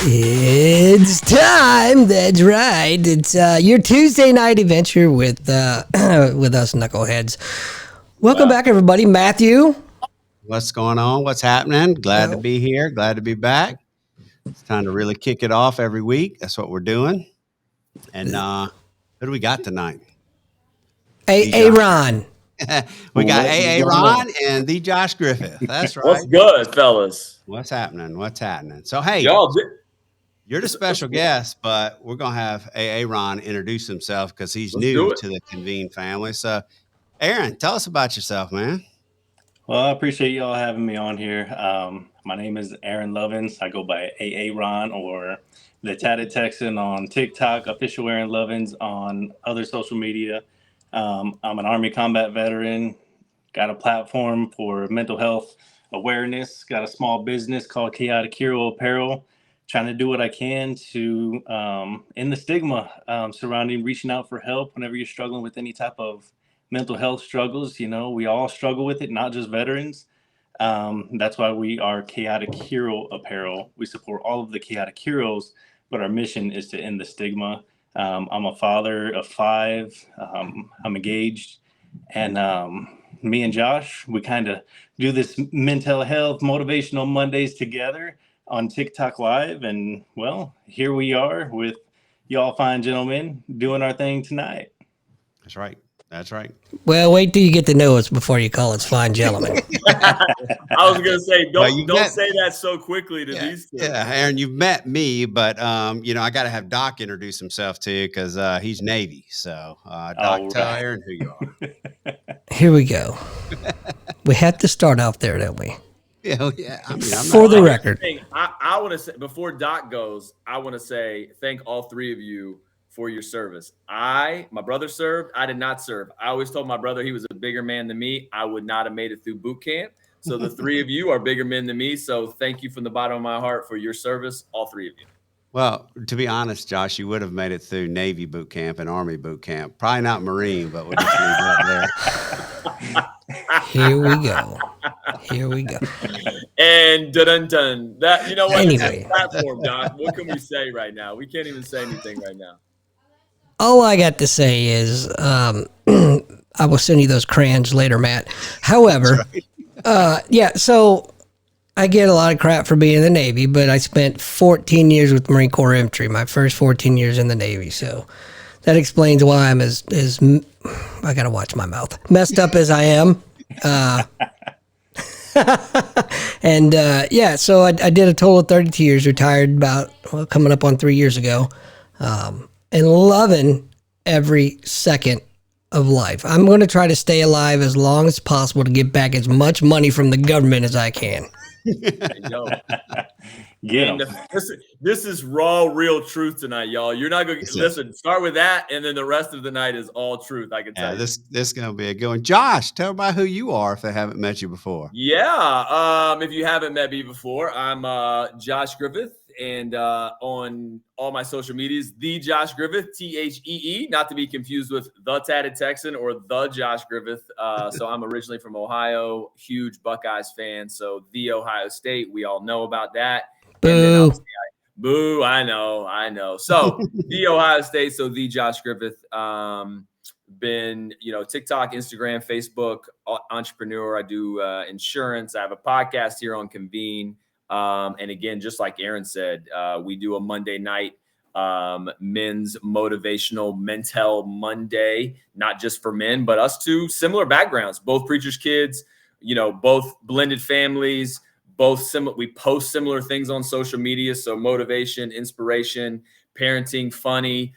It's time. That's right. It's your Tuesday night adventure with with us knuckleheads. Welcome back, everybody. Matthew. What's going on? What's happening? Glad to be here. Glad to be back. It's time to really kick it off every week. That's what we're doing. And who do we got tonight? Aaron. We got Ron and the Josh Griffith. That's right. What's good, fellas? What's happening? What's happening? So, hey, Y'all, you're the special guest, but we're going to have Ron introduce himself because he's new to the Convene family. So, Aaron, tell us about yourself, man. Well, I appreciate y'all having me on here. My name is Aaron Lovins. I go by Ron or the Tatted Texan on TikTok, official Aaron Lovins on other social media. I'm an Army combat veteran, got a platform for mental health awareness, got a small business called Chaotic Hero Apparel, trying to do what I can to end the stigma surrounding reaching out for help whenever you're struggling with any type of mental health struggles. You know, we all struggle with it, not just veterans. That's why we are Chaotic Hero Apparel. We support all of the chaotic heroes, but our mission is to end the stigma. I'm a father of 5. I'm engaged, and me and Josh, we kind of do this mental health motivational Mondays together on TikTok Live. And well, here we are with y'all fine gentlemen doing our thing tonight. That's right. That's right. Well, wait till you get to know us before you call us fine gentlemen. I was going to say, don't say that so quickly to these two. Yeah, Aaron, you've met me, but I got to have Doc introduce himself too because he's Navy. So, Doc, tell Aaron who you are. Here we go. We have to start off there, don't we? Yeah. I mean, for the record, I want to say before Doc goes, I want to say thank all 3 of you for your service. My brother served. I did not serve. I always told my brother he was a bigger man than me. I would not have made it through boot camp. So the 3 of you are bigger men than me. So thank you from the bottom of my heart for your service, all 3 of you. Well, to be honest, Josh, you would have made it through Navy boot camp and Army boot camp. Probably not Marine, but we'll just leave that there. Here we go. And dun. That, you know what? Anyway. It's a platform, Doc. What can we say right now? We can't even say anything right now. All I got to say is I will send you those crayons later, Matt. However, so I get a lot of crap for being in the Navy, but I spent 14 years with Marine Corps Infantry, my first 14 years in the Navy. So that explains why I'm as I got to watch my mouth, messed up as I am. And so I did a total of 32 years, retired coming up on 3 years ago, and loving every second of life. I'm going to try to stay alive as long as possible to get back as much money from the government as I can. This is raw, real truth tonight, y'all. You're not going to listen. Start with that, and then the rest of the night is all truth. I can tell you. This is going to be a good one. Josh, tell everybody who you are if they haven't met you before. Yeah, if you haven't met me before, I'm Josh Griffith, and on all my social medias, the Josh Griffith, THEE, not to be confused with the Tatted Texan or the Josh Griffith. So I'm originally from Ohio, huge Buckeyes fan. So the Ohio State, we all know about that. Boo. Boo, I know. So the Ohio State, so the Josh Griffith, been, TikTok, Instagram, Facebook, entrepreneur. I do insurance. I have a podcast here on Convene. And again, just like Aaron said, we do a Monday night men's motivational mental Monday, not just for men, but us too. Similar backgrounds, both preachers' kids, both blended families, we post similar things on social media. So motivation, inspiration, parenting, funny.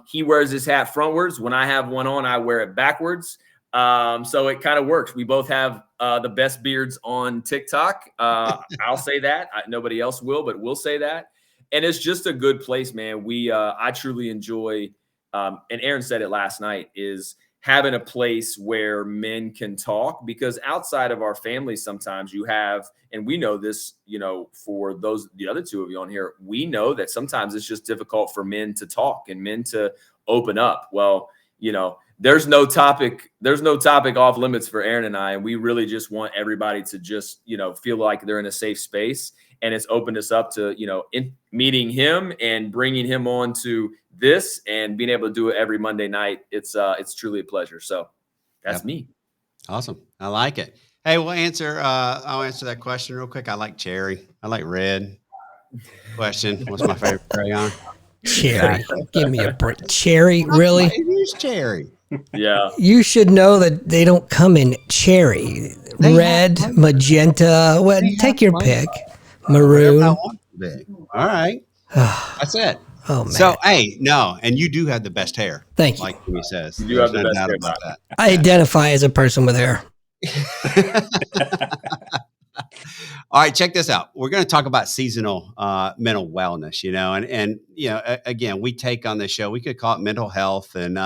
He wears his hat frontwards. When I have one on, I wear it backwards. So it kind of works. We both have the best beards on TikTok. I'll say that. Nobody else will, but we'll say that. And it's just a good place, man. I truly enjoy, and Aaron said it last night, is having a place where men can talk, because outside of our family, sometimes you have, and we know this, for the other 2 of you on here, we know that sometimes it's just difficult for men to talk and men to open up. Well, there's no topic off limits for Aaron and I, and we really just want everybody to just, feel like they're in a safe space, and it's opened us up to, meeting him and bringing him on to this and being able to do it every Monday night. It's truly a pleasure. So that's me. Awesome. I like it. Hey, I'll answer that question real quick. I like cherry. I like red. Question. What's my favorite crayon? Cherry. Give me a break. Cherry, really? It is cherry. Yeah. You should know that they don't come in cherry. Red, magenta. Well, take your pick. Maroon. All right. That's it. Oh, man. So, hey, no, and you do have the best hair. Thank you. Like Jimmy says. You do have the no best doubt hair, about that. I identify as a person with hair. All right, check this out. We're going to talk about seasonal mental wellness, and again, we take on this show, we could call it mental health and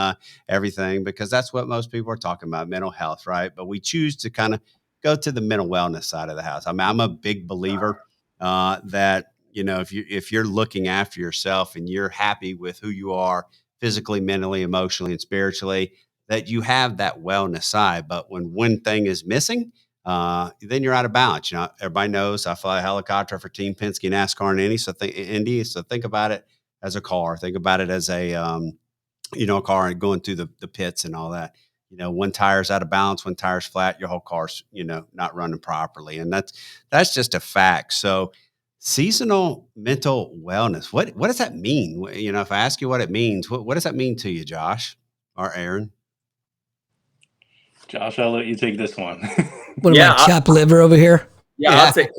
everything, because that's what most people are talking about, mental health, right? But we choose to kind of go to the mental wellness side of the house. I mean, I'm a big believer that, if you're looking after yourself and you're happy with who you are physically, mentally, emotionally, and spiritually, that you have that wellness side. But when one thing is missing, then you're out of balance. Everybody knows I fly a helicopter for Team Penske, NASCAR, and Indy. So think about it as a car. Think about it as a car and going through the pits and all that. One tire's out of balance, one tire's flat, your whole car's not running properly, and that's just a fact. So seasonal mental wellness. What does that mean? If I ask you what it means, what does that mean to you, Josh or Aaron? Josh, I'll let you take this one. What am I, chopped liver over here? Yeah, I'll take.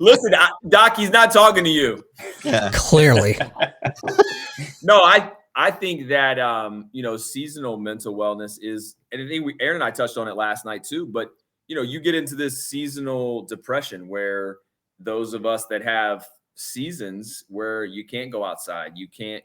Listen, Doc, he's not talking to you. Yeah. Clearly. No, I think that seasonal mental wellness is, and I think Aaron and I touched on it last night too. But you get into this seasonal depression where those of us that have seasons where you can't go outside, you can't,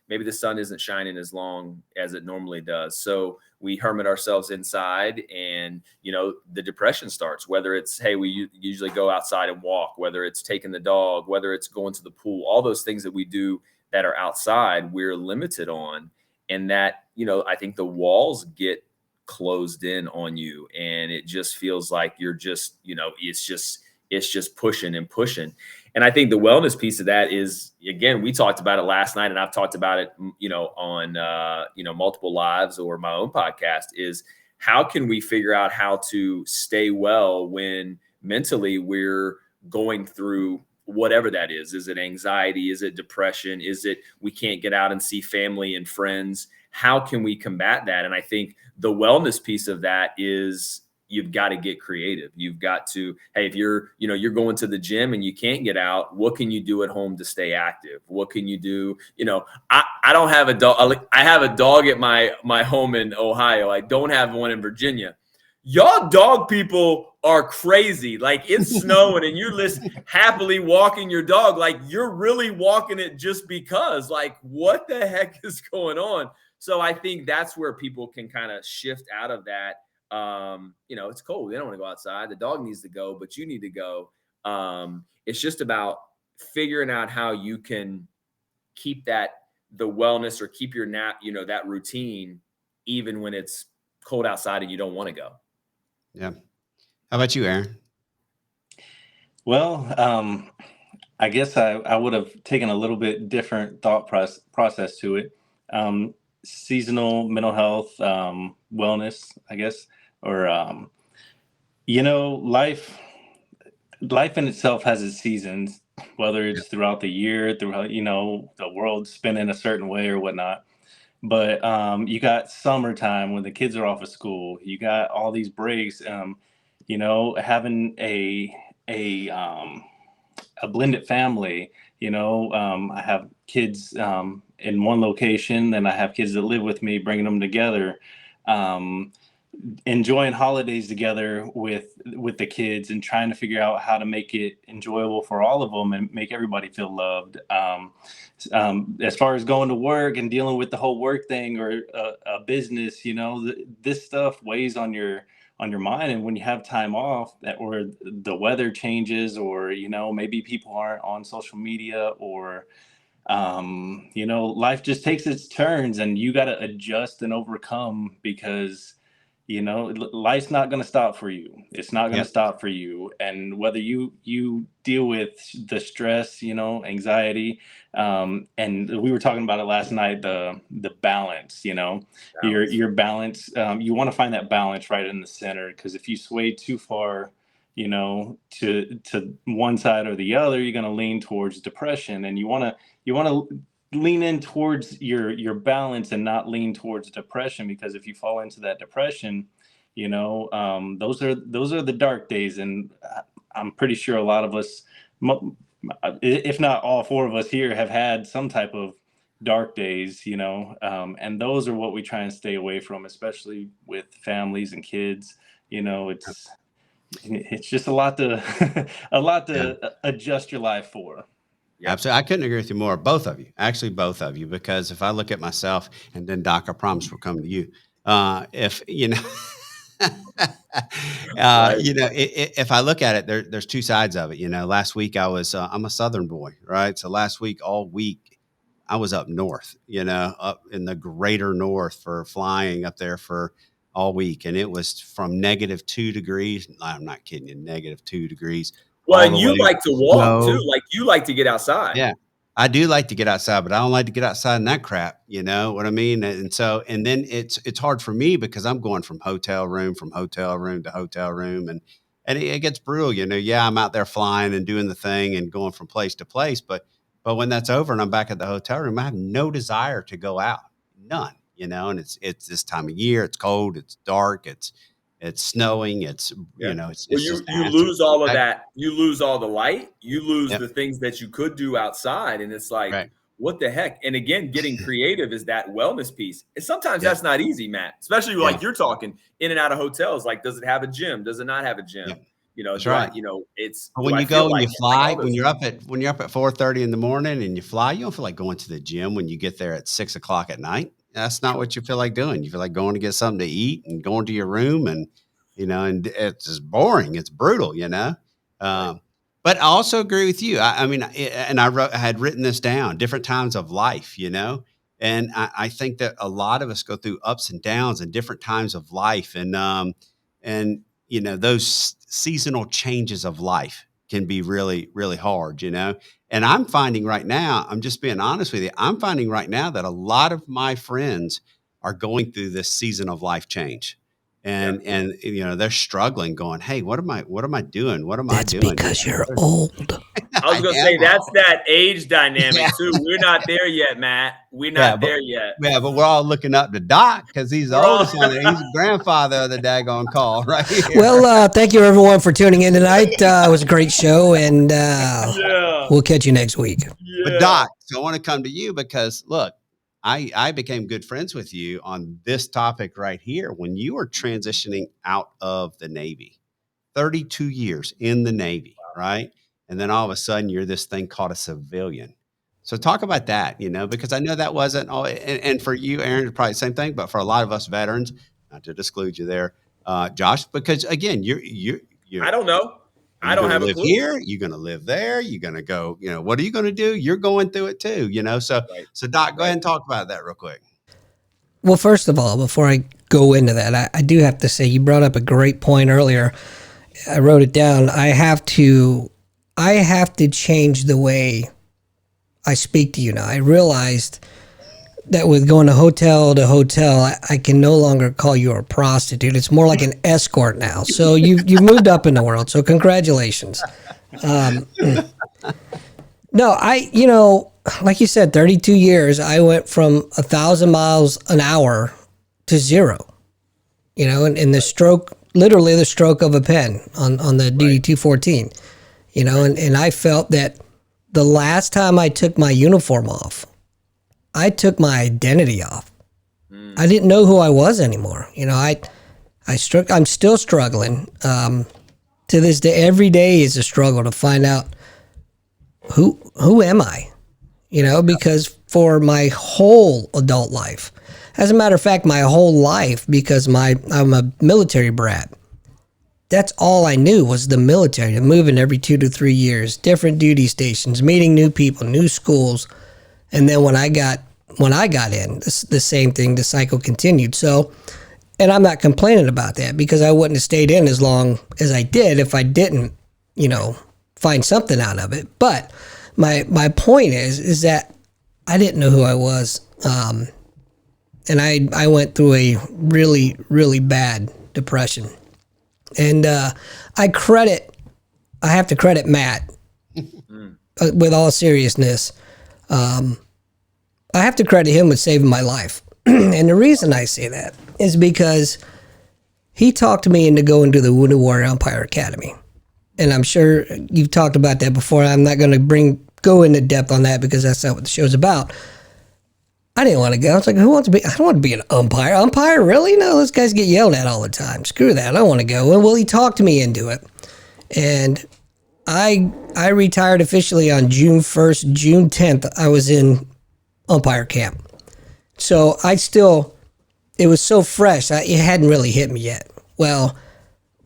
maybe the sun isn't shining as long as it normally does, so we hermit ourselves inside, and the depression starts. Whether it's, hey, we usually go outside and walk, whether it's taking the dog, whether it's going to the pool, all those things that we do that are outside, we're limited on, and that I think the walls get closed in on you, and it just feels like you're just it's just pushing and pushing. And I think the wellness piece of that is, again, we talked about it last night, and I've talked about it, on, multiple lives or my own podcast, is how can we figure out how to stay well when mentally we're going through whatever that is. Is it anxiety? Is it depression? Is it we can't get out and see family and friends? How can we combat that? And I think the wellness piece of that is, you've got to get creative. You've got to, hey, if you're going to the gym and you can't get out, what can you do at home to stay active? What can you do? I don't have a dog. I have a dog at my home in Ohio. I don't have one in Virginia. Y'all dog people are crazy. Like, it's snowing and you're happily walking your dog. Like, you're really walking it just because, like, what the heck is going on? So I think that's where people can kind of shift out of that. It's cold. They don't want to go outside. The dog needs to go, but you need to go. It's just about figuring out how you can keep the wellness, or keep your that routine, even when it's cold outside and you don't want to go. Yeah. How about you, Aaron? Well, I guess I would have taken a little bit different thought process to it. Seasonal mental health, wellness, I guess, or life in itself has its seasons, whether it's throughout the year, throughout the world spinning a certain way or whatnot. But you got summertime when the kids are off of school. You got all these breaks. Having a blended family. I have kids in one location, then I have kids that live with me, bringing them together, enjoying holidays together with the kids, and trying to figure out how to make it enjoyable for all of them and make everybody feel loved. As far as going to work and dealing with the whole work thing, or a business, this stuff weighs on your mind. And when you have time off, or the weather changes, or maybe people aren't on social media, or life just takes its turns, and you got to adjust and overcome, because life's not going to stop for you. It's not going to Yep. stop for you. And whether you deal with the stress, anxiety, and we were talking about it last night, the balance, your balance, you want to find that balance right in the center, because if you sway too far, to one side or the other, you're going to lean towards depression. And you want to lean in towards your balance and not lean towards depression, because if you fall into that depression, those are the dark days. And I'm pretty sure a lot of us, if not all four of us here, have had some type of dark days, and those are what we try and stay away from, especially with families and kids. It's just a lot to adjust your life for. Yep. Absolutely. I couldn't agree with you more. Both of you, actually, both of you, because if I look at myself, and then Doc, I promise we'll come to you. If if I look at it, there's two sides of it. Last week I'm a Southern boy, right? So last week, all week, I was up north, up in the greater north, for flying up there for all week. And it was from -2 degrees. I'm not kidding you, -2 degrees. Well, and you like to walk too. Like, you like to get outside. Yeah, I do like to get outside, but I don't like to get outside in that crap. You know what I mean? And then it's hard for me, because I'm going from hotel room to hotel room, and it gets brutal. Yeah, I'm out there flying and doing the thing and going from place to place, but when that's over and I'm back at the hotel room, I have no desire to go out, none. And it's this time of year. It's cold. It's dark. It's snowing. It's you lose all of that. You lose all the light. You lose the things that you could do outside, and it's like, right. What the heck? And again, getting creative is that wellness piece. And sometimes that's not easy, Matt. Especially like you're talking in and out of hotels. Like, does it have a gym? Does it not have a gym? Yeah. That's right. It's when you go and you fly, when you're up at 4:30 in the morning and you fly, you don't feel like going to the gym when you get there at 6 o'clock at night. That's not what you feel like doing. You feel like going to get something to eat and going to your room, and and it's just boring. It's brutal, But I also agree with you. I had written this down, different times of life, and I think that a lot of us go through ups and downs and different times of life, and those seasonal changes of life can be really, really hard, And I'm finding right now, I'm just being honest with you, I'm finding right now that a lot of my friends are going through this season of life change. And they're struggling, going, "Hey, what am I doing? What am I doing?" That's because you're old. I was going to say, that's that age dynamic too. We're not there yet, Matt. We're not there yet. Yeah, but we're all looking up to Doc, because he's the oldest one. He's the grandfather of the daggone call right here. Well, thank you everyone for tuning in tonight. It was a great show, and we'll catch you next week. Yeah. But Doc, so I want to come to you, because look, I became good friends with you on this topic right here when you were transitioning out of the Navy. 32 years in the Navy, right? And then all of a sudden you're this thing called a civilian. So talk about that, because I know that wasn't all, and for you, Aaron, probably the same thing, but for a lot of us veterans, not to exclude you there, Josh, because again, you're I don't know. I don't have a clue. Here, you're going to live there. You're going to go, what are you going to do? You're going through it too, So Doc, go ahead and talk about that real quick. Well, first of all, before I go into that, I do have to say, you brought up a great point earlier. I wrote it down. I have to change the way I speak to you now. I realized that with going to hotel, I can no longer call you a prostitute. It's more like an escort now. So you've moved up in the world. So congratulations. No, like you said, 32 years, I went from 1,000 miles an hour to 0, in the stroke, literally the stroke of a pen on the DD-214, and I felt that the last time I took my uniform off, I took my identity off. I didn't know who I was anymore. I'm still struggling. To this day, every day is a struggle to find out who am I? Because for my whole adult life, as a matter of fact, my whole life, because I'm a military brat. That's all I knew was the military, moving every 2 to 3 years, different duty stations, meeting new people, new schools. And then when I got in, the same thing, the cycle continued. So, and I'm not complaining about that because I wouldn't have stayed in as long as I did if I didn't, find something out of it. But my point is that I didn't know who I was. And I went through a really, really bad depression. And I have to credit Matt with all seriousness. I have to credit him with saving my life. And the reason I say that is because he talked me into going to the Wounded Warrior Umpire Academy. And I'm sure you've talked about that before. I'm not going to go into depth on that because that's not what the show's about. I didn't want to go. I was like, I don't want to be an umpire. Umpire? Really? No, those guys get yelled at all the time. Screw that. I don't want to go. And well, he talked me into it. And I retired officially on June 1st. June 10th, I was in umpire camp. So it was so fresh. It hadn't really hit me yet. Well,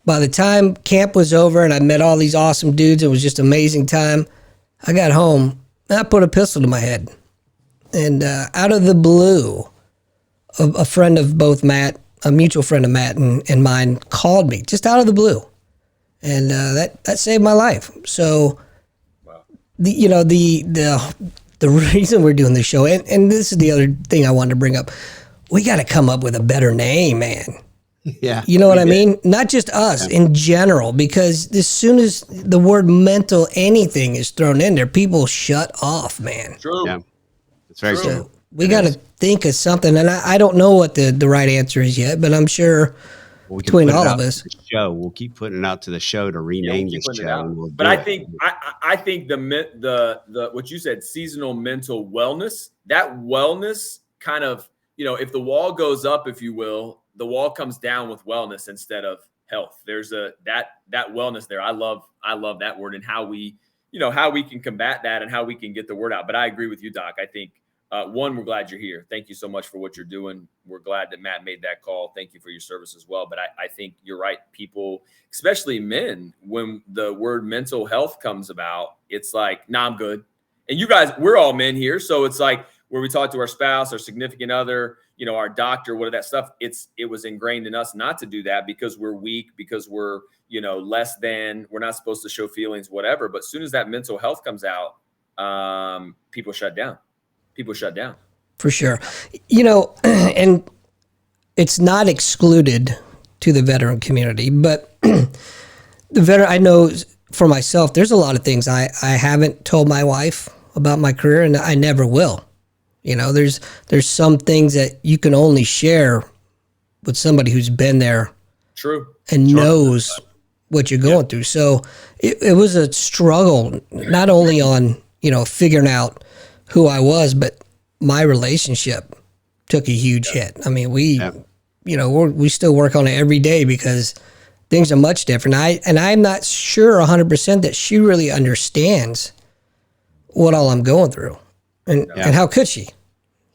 by the time camp was over and I met all these awesome dudes, it was just an amazing time. I got home and I put a pistol to my head. And out of the blue, a friend of both Matt, a mutual friend of Matt and mine, called me just out of the blue. And that saved my life. So, wow. The reason we're doing this show, and this is the other thing I wanted to bring up, we got to come up with a better name, man. Yeah. You know what I mean? Not just us, in general, because as soon as the word mental anything is thrown in there, people shut off, man. True. Yeah. It's very true. So we got to think of something, and I don't know what the right answer is yet, but I'm sure between all of us, we'll keep putting it out to the show to rename this show. But I think the what you said, seasonal mental wellness, that wellness kind of, if the wall goes up, if you will, the wall comes down with wellness instead of health. There's that wellness there. I love that word and how we can combat that and how we can get the word out. But I agree with you, Doc. I think one, we're glad you're here. Thank you so much for what you're doing. We're glad that Matt made that call. Thank you for your service as well. But I think you're right. People, especially men, when the word mental health comes about, it's like, nah, I'm good. And you guys, we're all men here. So it's like where we talk to our spouse, our significant other, our doctor, what of that stuff, it was ingrained in us not to do that because we're weak, because we're, less than, we're not supposed to show feelings, whatever. But as soon as that mental health comes out, people shut down. For sure. And it's not excluded to the veteran community, but I know for myself, there's a lot of things I haven't told my wife about my career, and I never will. There's some things that you can only share with somebody who's been there. True. And knows what you're going through. So it was a struggle, not only on, figuring out who I was, but my relationship took a huge hit. I mean, we still work on it every day because things are much different. I'm not sure 100% that she really understands what all I'm going through. And how could she,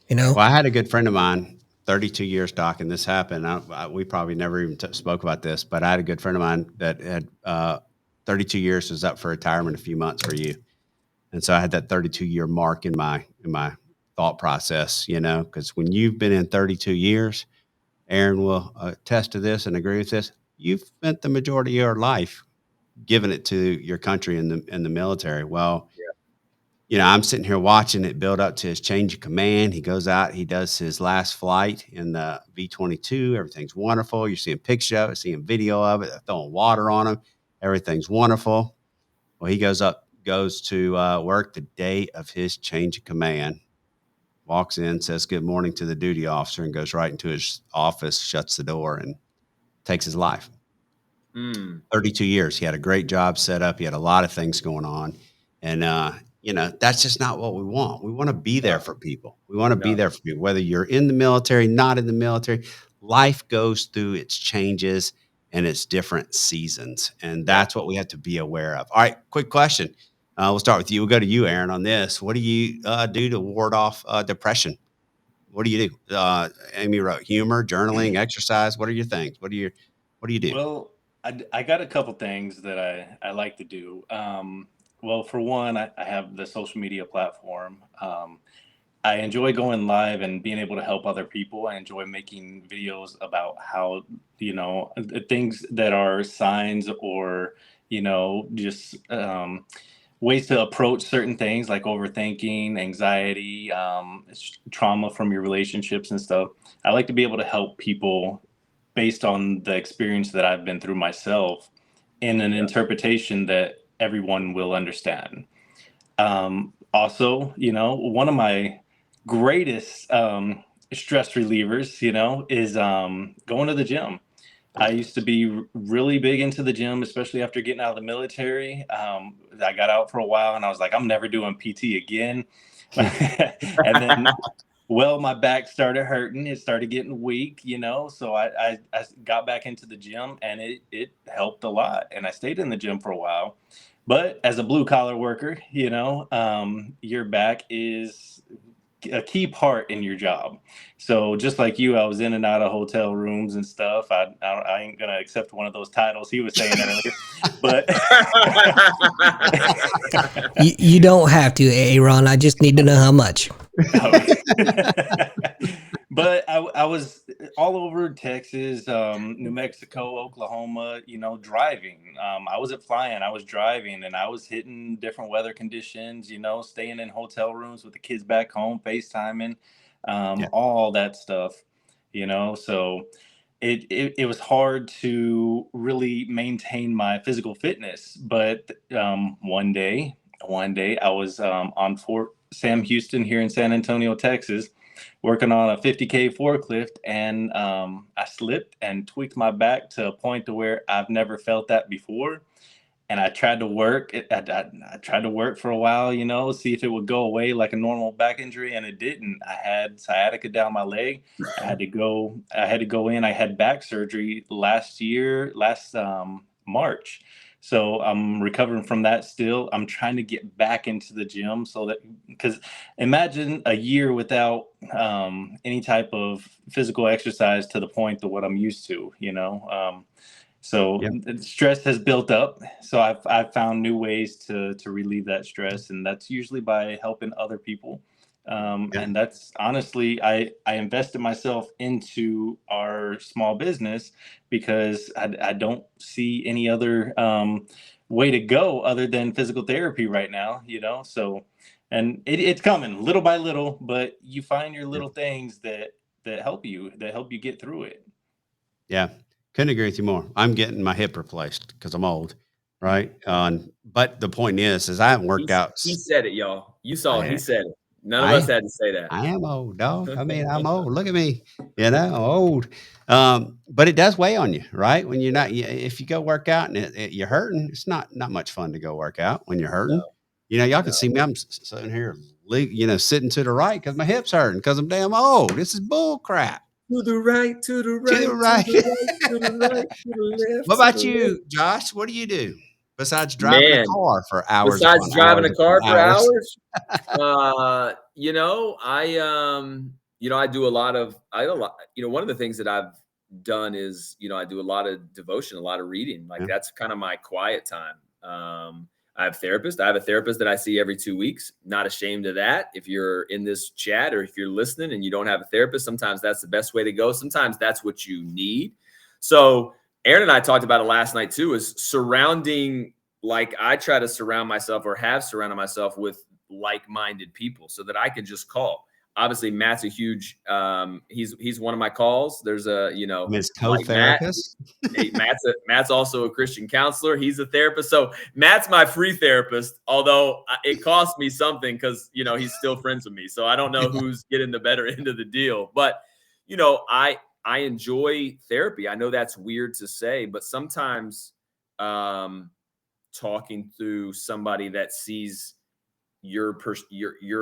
Well, I had a good friend of mine, 32 years, Doc, and this happened. We probably never even spoke about this, but I had a good friend of mine that had 32 years, was up for retirement a few months for you. And so I had that 32-year mark in my thought process, because when you've been in 32 years, Aaron will attest to this and agree with this. You've spent the majority of your life giving it to your country in the military. Well, I'm sitting here watching it build up to his change of command. He goes out, he does his last flight in the V-22. Everything's wonderful. You're seeing pictures of it, seeing video of it. They're throwing water on him. Everything's wonderful. Well, he goes to work the day of his change of command, walks in, says good morning to the duty officer, and goes right into his office, shuts the door, and takes his life. 32 years. He had a great job set up. He had a lot of things going on. And, that's just not what we want. We want to be there for people. We want to be there for people, whether you're in the military, not in the military. Life goes through its changes and its different seasons. And that's what we have to be aware of. All right, quick question. We'll start with you. We'll go to you, Aaron, on this. What do you do to ward off depression? What do you do? Amy wrote humor, journaling, exercise. What are your things? What do you do? Well, I got a couple things that I like to do. Well, for one, I have the social media platform. I enjoy going live and being able to help other people. I enjoy making videos about how, things that are signs or, just ways to approach certain things like overthinking, anxiety, trauma from your relationships and stuff. I like to be able to help people based on the experience that I've been through myself in an interpretation that everyone will understand. Also, one of my greatest stress relievers, is going to the gym. I used to be really big into the gym, especially after getting out of the military. I got out for a while and I was like, I'm never doing PT again. And then, well, my back started hurting. It started getting weak, so I got back into the gym and it helped a lot. And I stayed in the gym for a while. But as a blue collar worker, your back is a key part in your job. So just like you, I was in and out of hotel rooms and stuff. I ain't gonna accept one of those titles he was saying earlier, but You don't have to, Aaron. I just need to know how much. But I was all over Texas, New Mexico, Oklahoma, driving. I wasn't flying, I was driving, and I was hitting different weather conditions, staying in hotel rooms with the kids back home, FaceTiming, all that stuff, so it was hard to really maintain my physical fitness. But one day I was on Fort Sam Houston here in San Antonio, Texas, working on a 50K forklift, and I slipped and tweaked my back to a point to where I've never felt that before. And I tried to work. I tried to work for a while, see if it would go away like a normal back injury, and it didn't. I had sciatica down my leg. I had to go in. I had back surgery last March. So I'm recovering from that still. I'm trying to get back into the gym because imagine a year without any type of physical exercise to the point to what I'm used to, So stress has built up. So I've found new ways to relieve that stress, and that's usually by helping other people. And that's honestly, I invested myself into our small business because I don't see any other way to go other than physical therapy right now, So, and it's coming little by little, but you find your little things that help you get through it. Yeah. Couldn't agree with you more. I'm getting my hip replaced because I'm old, right? But the point is I haven't worked out. He said it, y'all. You saw it. He said it. None of us had to say that. I am old, dog. I mean, I'm old. Look at me, old. But it does weigh on you, right? When you're not, if you go work out and you're hurting, it's not much fun to go work out when you're hurting. Y'all can see me. I'm sitting here, sitting to the right because my hips hurting because I'm damn old. This is bull crap. To the right, to the right, to the right, to the right, to the right, to the left. What about you, Josh? What do you do besides driving a car for hours? Besides driving a car for hours, I do a lot of, one of the things that I've done is, I do a lot of devotion, a lot of reading. Like that's kind of my quiet time. I have a therapist that I see every 2 weeks. Not ashamed of that. If you're in this chat or if you're listening and you don't have a therapist, sometimes that's the best way to go. Sometimes that's what you need. So Aaron and I talked about it last night too, is I try to surround myself or have surrounded myself with like-minded people so that I can just call. Obviously, Matt's a huge, he's one of my calls. There's his co-therapist. Matt's also a Christian counselor. He's a therapist. So Matt's my free therapist, although it costs me something because, he's still friends with me. So I don't know who's getting the better end of the deal, but, I enjoy therapy. I know that's weird to say, but sometimes talking to somebody that sees your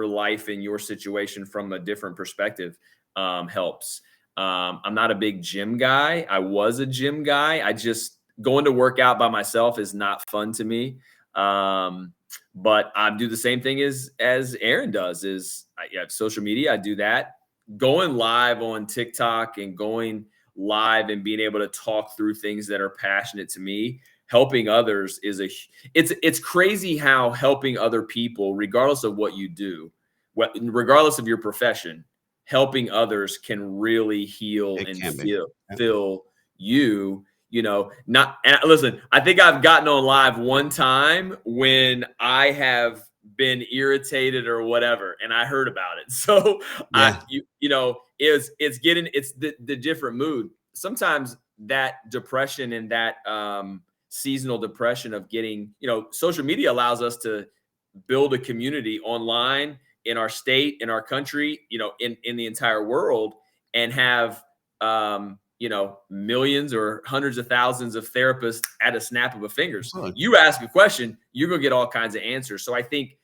life and your situation from a different perspective helps. I'm not a big gym guy. I was a gym guy. I just going to work out by myself is not fun to me. But I do the same thing as Aaron does is I have social media. I do that. Going live on TikTok and going live and being able to talk through things that are passionate to me, helping others it's crazy how helping other people, regardless of what you do, regardless of your profession, helping others can really heal It and can be. fill you, not, and listen, I think I've gotten on live one time when I have been irritated or whatever, and I heard about it. So Yeah. it's the different mood. Sometimes that depression and that seasonal depression of getting, social media allows us to build a community online in our state, in our country, in the entire world, and have, millions or hundreds of thousands of therapists at a snap of a fingers. Absolutely. You ask a question, you're going to get all kinds of answers. So I think,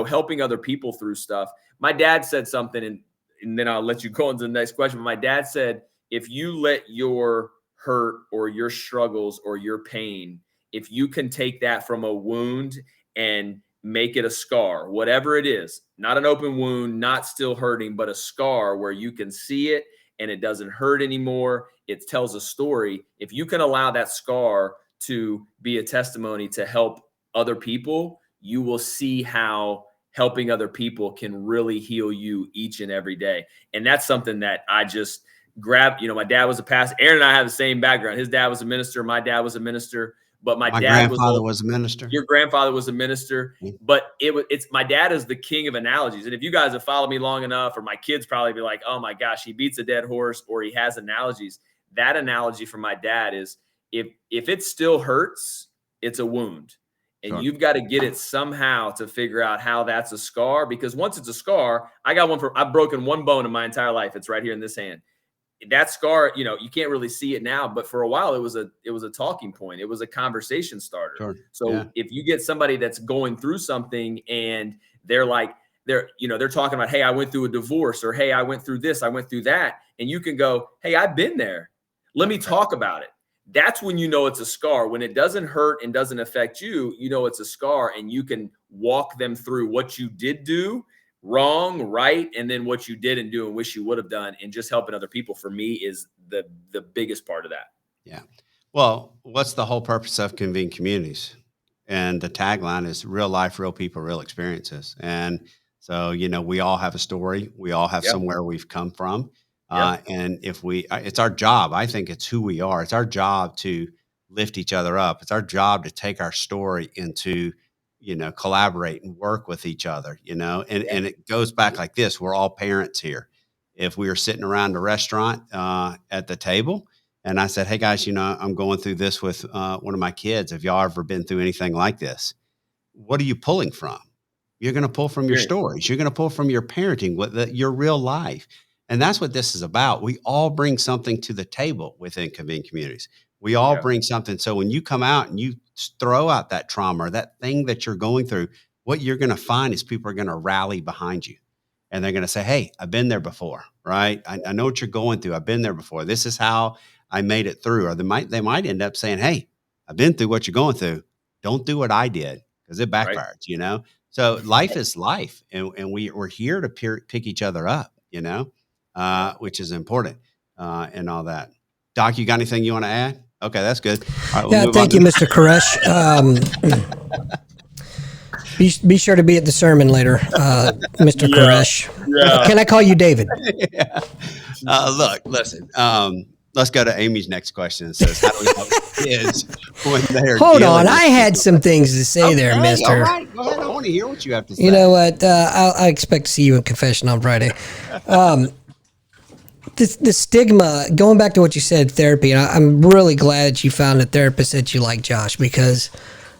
helping other people through stuff. My dad said something, and then I'll let you go on to the next question. But my dad said, if you let your hurt or your struggles or your pain, if you can take that from a wound and make it a scar, whatever it is, not an open wound, not still hurting, but a scar where you can see it and it doesn't hurt anymore. It tells a story. If you can allow that scar to be a testimony to help other people, you will see how helping other people can really heal you each and every day. And that's something that I just grabbed. My dad was a pastor. Aaron and I have the same background. His dad was a minister. My dad was a minister. But my dad grandfather was a minister. Your grandfather was a minister. But it's my dad is the king of analogies. And if you guys have followed me long enough, or my kids probably be like, oh my gosh, he beats a dead horse, or he has analogies. That analogy from my dad is if it still hurts, it's a wound. And Sure. You've got to get it somehow to figure out how that's a scar. Because once it's a scar, I've broken one bone in my entire life. It's right here in this hand. That scar, you can't really see it now, but for a while it was a talking point. It was a conversation starter. Sure. So if you get somebody that's going through something and they're talking about, hey, I went through a divorce, or hey, I went through this, I went through that. And you can go, hey, I've been there. Let me talk about it. That's when it's a scar. When it doesn't hurt and doesn't affect you, it's a scar, and you can walk them through what you did do wrong, right, and then what you didn't do and wish you would have done. And just helping other people, for me, is the biggest part of that. Yeah. Well, what's the whole purpose of Convene Communities? And the tagline is real life, real people, real experiences. And so, we all have a story. We all have somewhere we've come from. And it's our job. I think it's who we are. It's our job to lift each other up. It's our job to take our story into, collaborate and work with each other, and it goes back like this. We're all parents here. If we were sitting around a restaurant at the table and I said, hey guys, I'm going through this with one of my kids. Have y'all ever been through anything like this? What are you pulling from? You're going to pull from your stories. You're going to pull from your parenting, your real life. And that's what this is about. We all bring something to the table within Convene Communities. We all bring something. So when you come out and you throw out that trauma or that thing that you're going through, what you're going to find is people are going to rally behind you. And they're going to say, hey, I've been there before, right? I know what you're going through. I've been there before. This is how I made it through. Or they might end up saying, hey, I've been through what you're going through. Don't do what I did, because it backfires, So life is life. And we're here to pick each other up, which is important and all that. Doc, you got anything you want to add? Okay, that's good. All right, we'll thank you, Mr. Koresh. Be sure to be at the sermon later, Mr. Koresh. Can I call you David? Look, listen. Let's go to Amy's next question. It says, how do we help kids when they're Hold on, I had some things to say there, mister. All right, go ahead. I want to hear what you have to say. You know what? I expect to see you in confession on Friday. The stigma, going back to what you said, therapy, and I'm really glad that you found a therapist that you like, Josh, because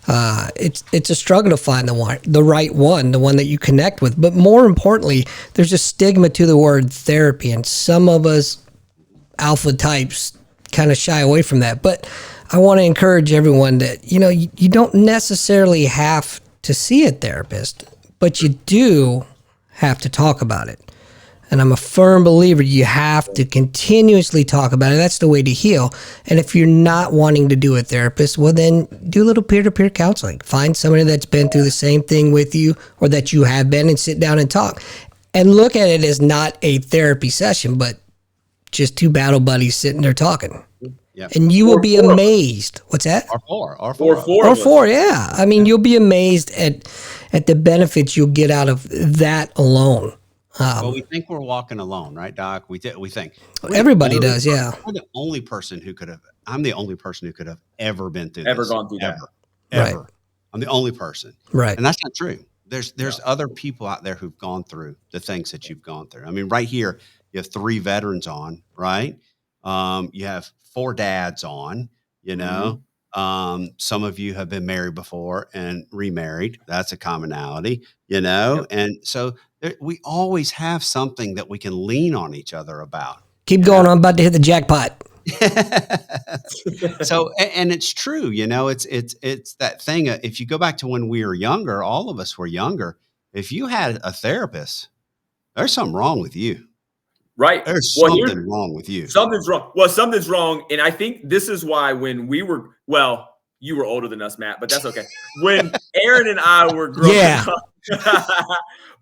it's a struggle to find the right one, the one that you connect with. But more importantly, there's a stigma to the word therapy, and some of us alpha types kind of shy away from that. But I want to encourage everyone that, you don't necessarily have to see a therapist, but you do have to talk about it. And I'm a firm believer you have to continuously talk about it. That's the way to heal. And if you're not wanting to do a therapist, well, then do a little peer-to-peer counseling. Find somebody that's been through the same thing with you, or that you have been, and sit down and talk. And look at it as not a therapy session, but just two battle buddies sitting there talking. Yep. And you will be Four of us. amazed. What's that? Or four. Or of us. four Or of us. four, yeah. I mean, you'll be amazed at the benefits you'll get out of that alone. Well, we think we're walking alone, right, Doc? We think we're the Everybody only does, yeah. we're the only person who could have. I'm the only person who could have ever been through Ever this. gone through that. Right. Ever. I'm the only person, Right. and that's not true. There's other people out there who've gone through the things that you've gone through. I mean, right here, you have 3 veterans on, right? You have 4 dads on, you know. Some of you have been married before and remarried. That's a commonality, you know. Yep. And so we always have something that we can lean on each other about. Keep going. I'm about to hit the jackpot. So, and it's true, you know, it's that thing. If you go back to when we were younger, all of us were younger. If you had a therapist, there's something wrong with you. Right. There's Well, something wrong with you. Something's wrong. Well, something's wrong. And I think this is why when we were, well, you were older than us, Matt, but that's okay. When Aaron and I were growing up,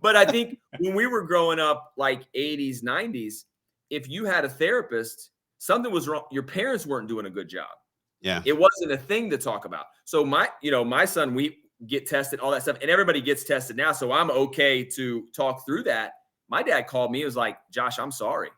but I think when we were growing up, like 80s, 90s, if you had a therapist, something was wrong. Your parents weren't doing a good job. Yeah. It wasn't a thing to talk about. So my son, we get tested, all that stuff, and everybody gets tested now. So I'm okay to talk through that. My dad called me. He was like, Josh, I'm sorry.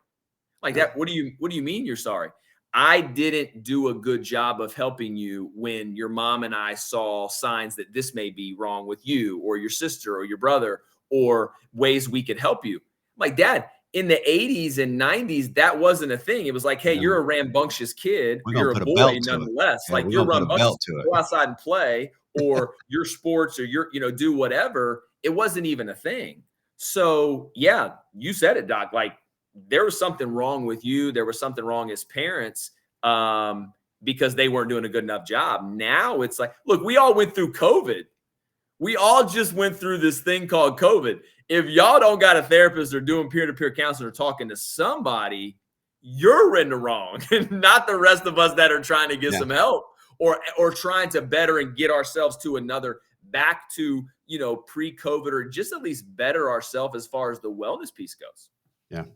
Like that. What do you mean you're sorry? I didn't do a good job of helping you when your mom and I saw signs that this may be wrong with you or your sister or your brother or ways we could help you. Like, Dad, in the 80s and 90s, that wasn't a thing. It was like, hey, you're a rambunctious kid. You're a boy nonetheless. Yeah, like you're rambunctious. Go outside and play, or your sports, or do whatever. It wasn't even a thing. So yeah, you said it, Doc. Like, there was something wrong with you. There was something wrong as parents because they weren't doing a good enough job. Now it's like, look, we all went through COVID. We all just went through this thing called COVID. If y'all don't got a therapist or doing peer-to-peer counseling or talking to somebody, you're in the wrong, not the rest of us that are trying to get some help or trying to better and get ourselves to back to, pre-COVID, or just at least better ourselves as far as the wellness piece goes. Yeah.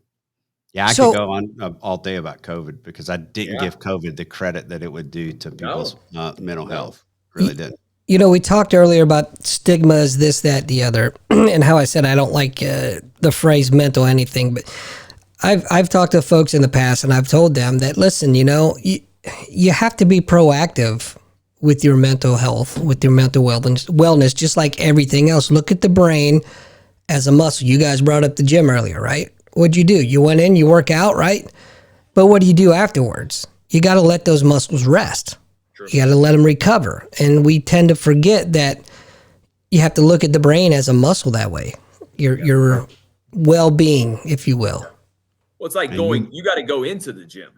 Yeah, I could go on all day about COVID because I didn't give COVID the credit that it would do to people's mental health. Really didn't. You know, we talked earlier about stigmas, this, that, the other, and how I said I don't like the phrase mental anything. But I've talked to folks in the past, and I've told them that, listen, you have to be proactive with your mental health, with your mental wellness, just like everything else. Look at the brain as a muscle. You guys brought up the gym earlier, right? What'd you do? You went in, you work out, right? But what do you do afterwards? You got to let those muscles rest. True. You got to let them recover. And we tend to forget that you have to look at the brain as a muscle that way. Your well-being, if you will. Well, it's like you got to go into the gym.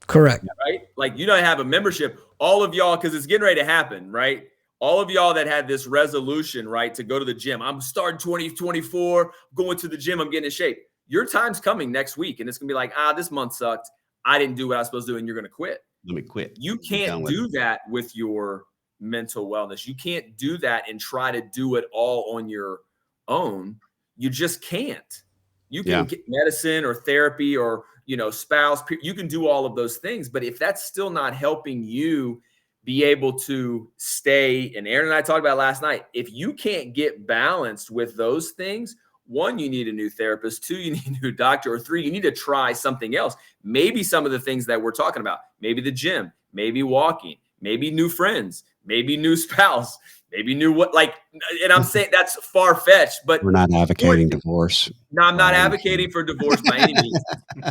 Correct. Right? Like, you don't have a membership. All of y'all, because it's getting ready to happen, right? All of y'all that had this resolution, right, to go to the gym. I'm starting 2024, going to the gym, I'm getting in shape. Your time's coming next week, and it's going to be like, this month sucked. I didn't do what I was supposed to do, and you're going to quit. Let me quit. You can't do that with your mental wellness. You can't do that and try to do it all on your own. You just can't. You can get medicine or therapy or, spouse. You can do all of those things. But if that's still not helping you be able to stay, and Aaron and I talked about last night, if you can't get balanced with those things, 1, you need a new therapist. 2, you need a new doctor. Or 3, you need to try something else. Maybe some of the things that we're talking about, maybe the gym, maybe walking, maybe new friends, maybe new spouse, maybe new and I'm saying that's far-fetched, but we're not advocating divorce. No, I'm not advocating for divorce by any means.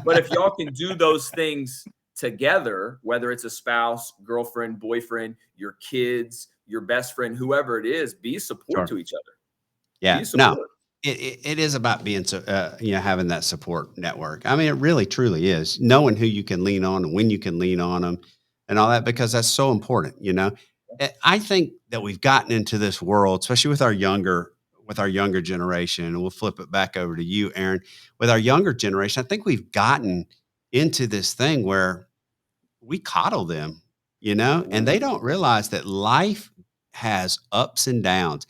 But if y'all can do those things together, whether it's a spouse, girlfriend, boyfriend, your kids, your best friend, whoever it is, be support to each other. Yeah. No. It is about being, having that support network. I mean, it really, truly is knowing who you can lean on and when you can lean on them and all that, because that's so important. I think that we've gotten into this world, especially with our younger generation, and we'll flip it back over to you, Aaron. With our younger generation, I think we've gotten into this thing where we coddle them, and they don't realize that life has ups and downs.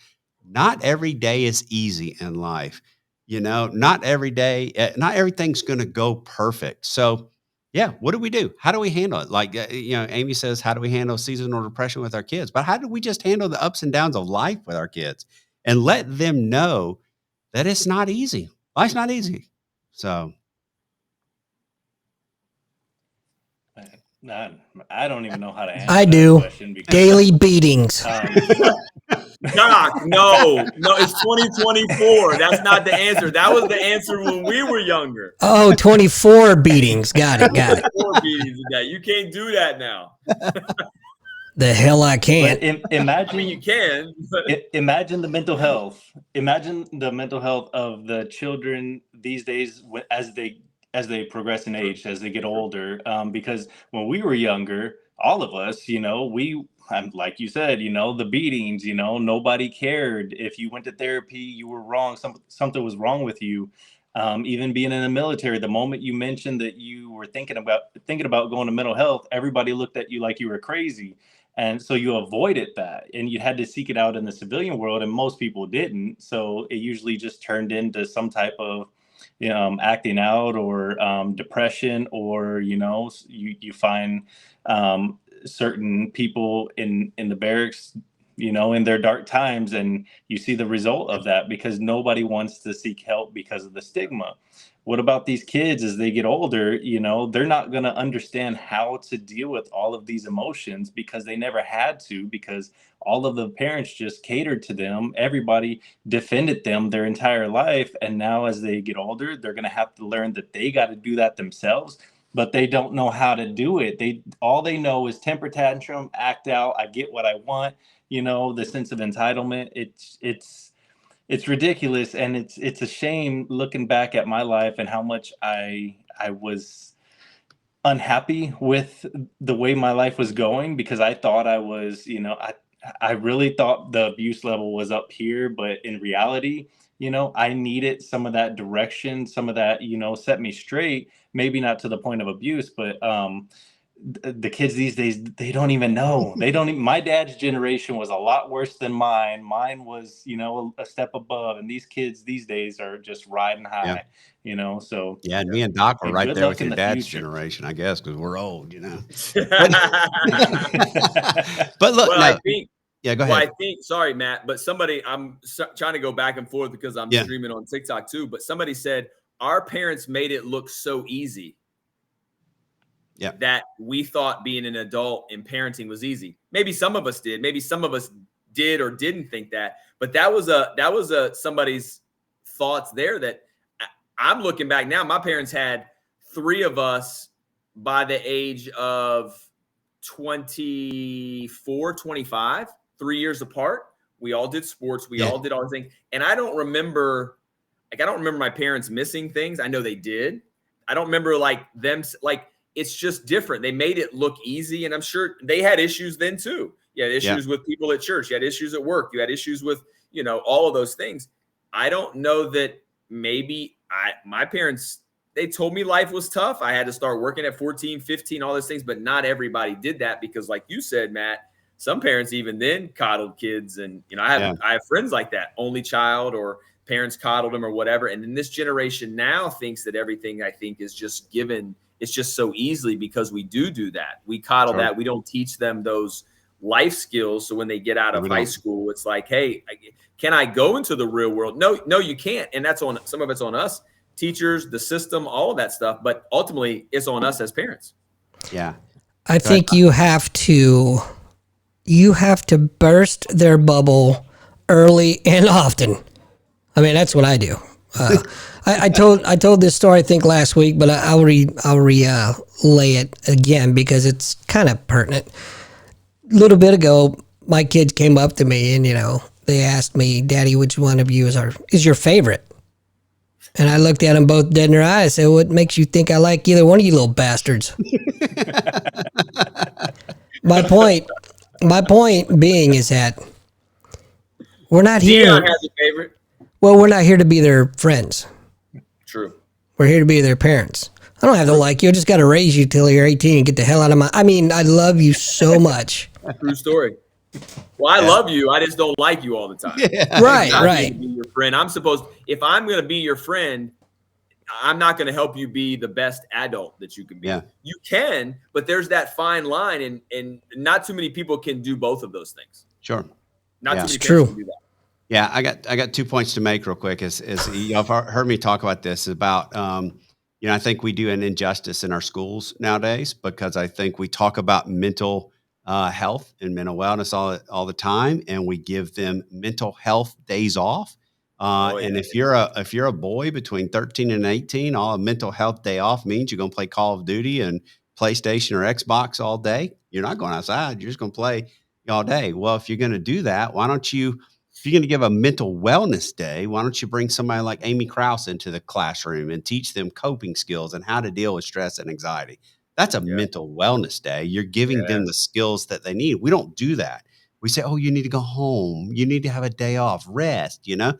Not every day is easy in life. Not every day, not everything's going to go perfect. So Yeah. What do we do? How do we handle it? Like, Amy says, how do we handle seasonal depression with our kids? But how do we just handle the ups and downs of life with our kids and let them know that it's not easy? Life's not easy. So. I don't even know how to answer I that do. question because Daily beatings. Doc, no, it's 2024. That's not the answer. That was the answer when we were younger. Oh, 24 beatings. Got it. 4 beatings a day. You can't do that now. The hell I can't. But imagine, I mean, you can. But imagine the mental health. Imagine the mental health of the children these days as they progress in age, as they get older. Because when we were younger, all of us, like you said, the beatings, nobody cared. If you went to therapy, you were wrong. Something was wrong with you. Even being in the military, the moment you mentioned that you were thinking about going to mental health, everybody looked at you like you were crazy. And so you avoided that, and you had to seek it out in the civilian world, and most people didn't. So it usually just turned into some type of acting out or depression, or you find certain people in the barracks, in their dark times, and you see the result of that because nobody wants to seek help because of the stigma. What about these kids as they get older? They're not going to understand how to deal with all of these emotions because they never had to, because all of the parents just catered to them. Everybody defended them their entire life. And now as they get older, they're going to have to learn that they got to do that themselves, but they don't know how to do it. All they know is temper tantrum, act out. I get what I want. The sense of entitlement. It's ridiculous, and it's a shame looking back at my life and how much I was unhappy with the way my life was going, because I thought I was, I really thought the abuse level was up here, but in reality, I needed some of that direction, some of that, set me straight, maybe not to the point of abuse, but the kids these days, they don't even know. My dad's generation was a lot worse than mine. Mine was, a step above, and these kids these days are just riding high. So Yeah, and me and Doc were right good there luck with in your the dad's future. generation, I guess, because we're old, But But look, I think, yeah, go well, ahead. I think, sorry, Matt, but I'm trying to go back and forth because I'm Yeah. streaming on TikTok too. But somebody said our parents made it look so easy. Yeah. That we thought being an adult in parenting was easy. Maybe some of us did. Maybe some of us did or didn't think that. But that was somebody's thoughts there. That I'm looking back now. My parents had 3 of us by the age of 24, 25, 3 years apart. We all did sports. We all did all the things. And I don't remember my parents missing things. I know they did. I don't remember them it's just different. They made it look easy, and I'm sure they had issues then too. You had issues with people at church. You had issues at work. You had issues with, all of those things. I don't know that maybe my parents, they told me life was tough. I had to start working at 14, 15, all those things, but not everybody did that because like you said, Matt, some parents even then coddled kids. And, I have friends like that, only child, or parents coddled them or whatever. And then this generation now thinks that everything, I think, is just given. It's just so easily because we do that. We coddle that. We don't teach them those life skills. So when they get out of high school, it's like, hey, can I go into the real world? No, you can't. And that's on some of it's on us, teachers, the system, all of that stuff. But ultimately, it's on us as parents. Yeah. I think you have to burst their bubble early and often. I mean, that's what I do. I told this story I think last week, but I'll relay it again because it's kind of pertinent. A little bit ago, my kids came up to me and they asked me, "Daddy, which one of you is your favorite?" And I looked at them both dead in their eyes. I said, "What makes you think I like either one of you little bastards?" My point being is that we're not here. Dion has a favorite. Well, we're not here to be their friends. True. We're here to be their parents. I don't have to like you. I just got to raise you till you're 18 and get the hell out of my... I mean, I love you so much. True story. Well, I love you. I just don't like you all the time. Right. Be your friend. If I'm going to be your friend, I'm not going to help you be the best adult that you can be. Yeah. You can, but there's that fine line, and not too many people can do both of those things. Sure. Not Yeah. too many It's parents true. can do that. Yeah, I got 2 points to make real quick. Is y'all have heard me talk about this about I think we do an injustice in our schools nowadays because I think we talk about mental health and mental wellness all the time, and we give them mental health days off. And if you're a boy between 13 and 18, all a mental health day off means you're going to play Call of Duty and PlayStation or Xbox all day. You're not going outside. You're just going to play all day. Well, if you're going to do that, why don't you? If you're going to give a mental wellness day, why don't you bring somebody like Amy Krause into the classroom and teach them coping skills and how to deal with stress and anxiety? That's a mental wellness day. You're giving them the skills that they need. We don't do that. We say, oh, you need to go home. You need to have a day off, rest. They're not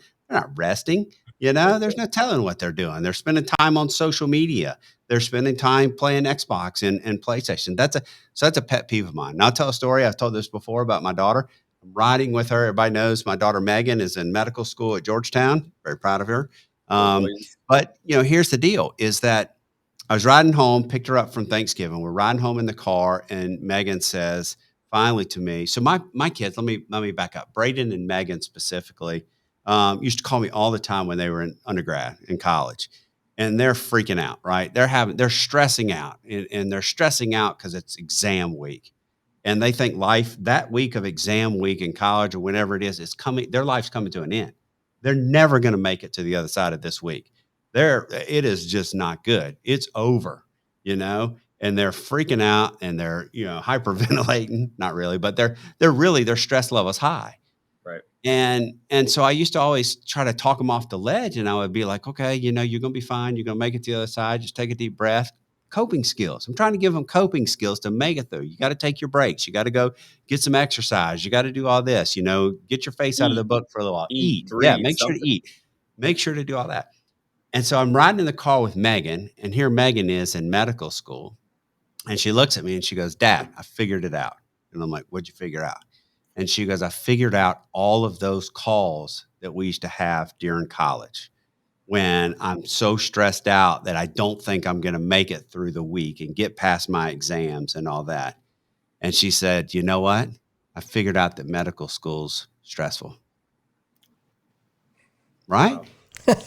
resting. There's no telling what they're doing. They're spending time on social media. They're spending time playing Xbox and PlayStation. That's a pet peeve of mine. Now, I'll tell a story. I've told this before about my daughter. I'm riding with her. Everybody knows my daughter Megan is in medical school at Georgetown. Very proud of her. But here's the deal: is that I was riding home, picked her up from Thanksgiving. We're riding home in the car, and Megan says finally to me. So my kids, let me back up. Braden and Megan specifically used to call me all the time when they were in undergrad in college, and they're freaking out. Right? They're stressing out, and they're stressing out because it's exam week. And they think that week of exam week in college or whenever it is coming, their life's coming to an end. They're never going to make it to the other side of this week. It is just not good. It's over, and they're freaking out and they're, hyperventilating, not really, but their stress level's high. Right. And so I used to always try to talk them off the ledge, and I would be like, okay, you're going to be fine. You're going to make it to the other side. Just take a deep breath. Coping skills. I'm trying to give them coping skills to make it through. You got to take your breaks. You got to go get some exercise. You got to do all this, get your face out of the book for a little while. Eat. Breathe, Yeah. Make sure to eat. Make sure to do all that. And so I'm riding in the car with Megan, and here Megan is in medical school. And she looks at me and she goes, Dad, I figured it out. And I'm like, what'd you figure out? And she goes, I figured out all of those calls that we used to have during college when I'm so stressed out that I don't think I'm going to make it through the week and get past my exams and all that. And she said, you know what? I figured out that medical school's stressful. Right? Wow.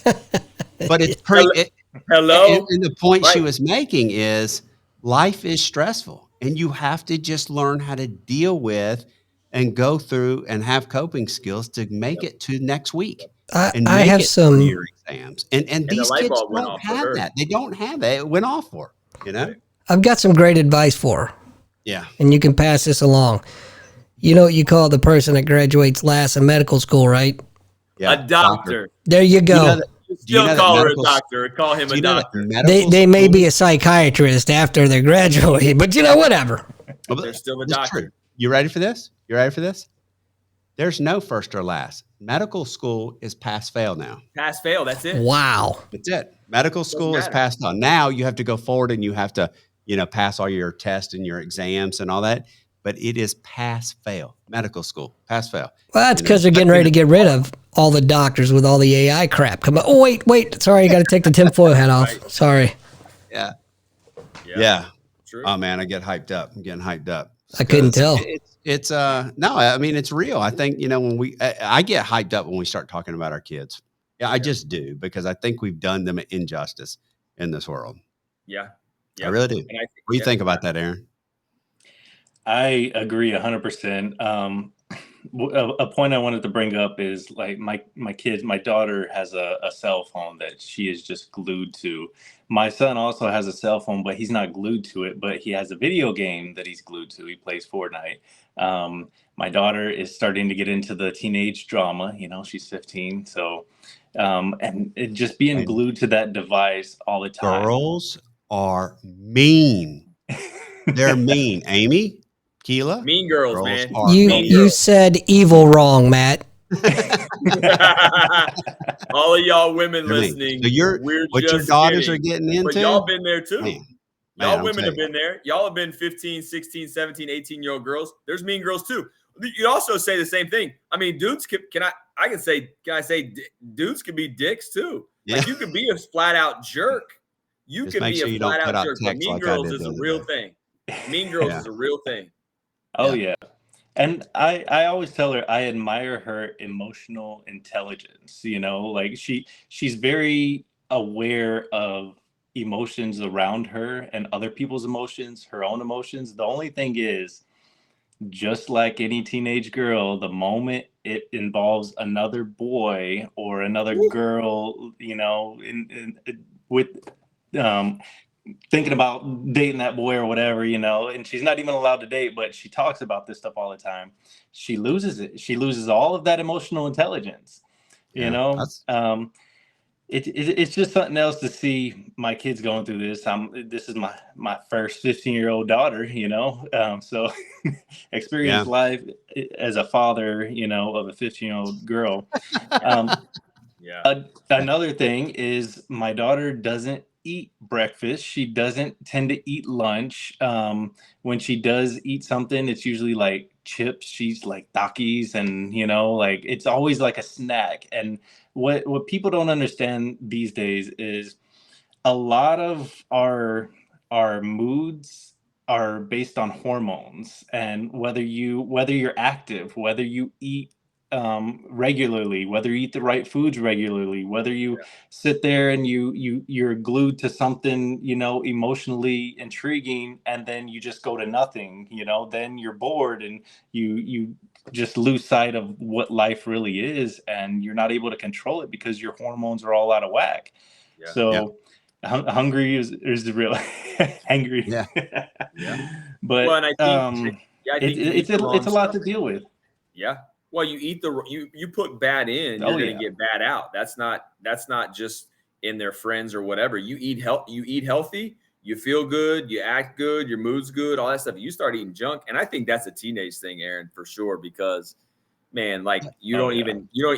But it's pretty. Hello. And the point she was making is life is stressful, and you have to just learn how to deal with and go through and have coping skills to make it to next week. And I have some your exams, and these the light kids bulb went don't off have that. They don't have that. It went off for her, I've got some great advice for her. Yeah, and you can pass this along. You know what you call the person that graduates last in medical school, right? Yeah, a doctor. There you go. Still call her a doctor. Call him a doctor. They may be a psychiatrist after they graduate, but whatever. They're still a doctor. True. You ready for this? There's no first or last. Medical school is pass-fail now. Pass-fail, that's it. Wow. That's it. Medical school is pass-fail. Now you have to go forward and you have to, pass all your tests and your exams and all that. But it is pass-fail. Medical school, pass-fail. Well, that's because they're getting ready to get rid of all the doctors with all the AI crap. Come on. Oh, wait. Sorry, I got to take the tinfoil hat off. Right. Sorry. Yeah. True. Oh, man, I get hyped up. I'm getting hyped up. I couldn't tell. It's no, I mean, it's real. I think, when I get hyped up when we start talking about our kids. Yeah, I just do, because I think we've done them an injustice in this world. Yeah. I really do. What do you think about that, Aaron? I agree 100%. A point I wanted to bring up is like my daughter has a cell phone that she is just glued to. My son also has a cell phone, but he's not glued to it, but he has a video game that he's glued to. He plays Fortnite. My daughter is starting to get into the teenage drama, she's 15. So, and just being glued to that device all the time. Girls are mean. They're mean. Amy? Keela? Mean girls, man. You said evil wrong, Matt. All of y'all women listening, so what your daughters are getting into? But y'all been there too. Man, women have been there. Y'all have been 15, 16, 17, 18-year-old girls. There's mean girls too. You also say the same thing. I mean, dudes can I say dudes can be dicks too. Yeah. Like you can be a flat out jerk. You Just can make be sure a you don't flat cut out out jerk. But text Mean like I Girls did is the a other real day. thing. Mean Girls Yeah. is a real thing. Oh yeah. And I always tell her I admire her emotional intelligence, you know, like she's very aware of emotions around her and other people's emotions, her own emotions. The only thing is, just like any teenage girl, the moment it involves another boy or another girl, you know, with um thinking about dating that boy or whatever, you know, and she's not even allowed to date, but she talks about this stuff all the time. She loses it. She loses all of that emotional intelligence, you Yeah. know. It's just something else to see my kids going through this. This is my first 15-year-old daughter, you know, so experience Yeah. life as a father, you know, of a 15-year-old girl. Yeah. Another thing is my daughter doesn't eat breakfast. She doesn't tend to eat lunch. When she does eat something, it's usually like chips. She's like Takis, and you know, like it's always like a snack. And what people don't understand these days is a lot of our moods are based on hormones, and whether you're active, whether you eat regularly, whether you eat the right foods regularly, whether you sit there and you're glued to something, you know, emotionally intriguing, and then you just go to nothing, you know, then you're bored and you just lose sight of what life really is, and you're not able to control it because your hormones are all out of whack. Yeah. So hungry is the real angry. Yeah. But Well, and I think you eat the wrong it's a lot stuff. to deal with. Yeah. Well, you put bad in, you're Oh going to yeah. get bad out. That's not just in their friends or whatever. You eat healthy, you feel good, you act good, your mood's good, all that stuff. You start eating junk, and I think that's a teenage thing, Aaron, for sure, because man, like you don't want to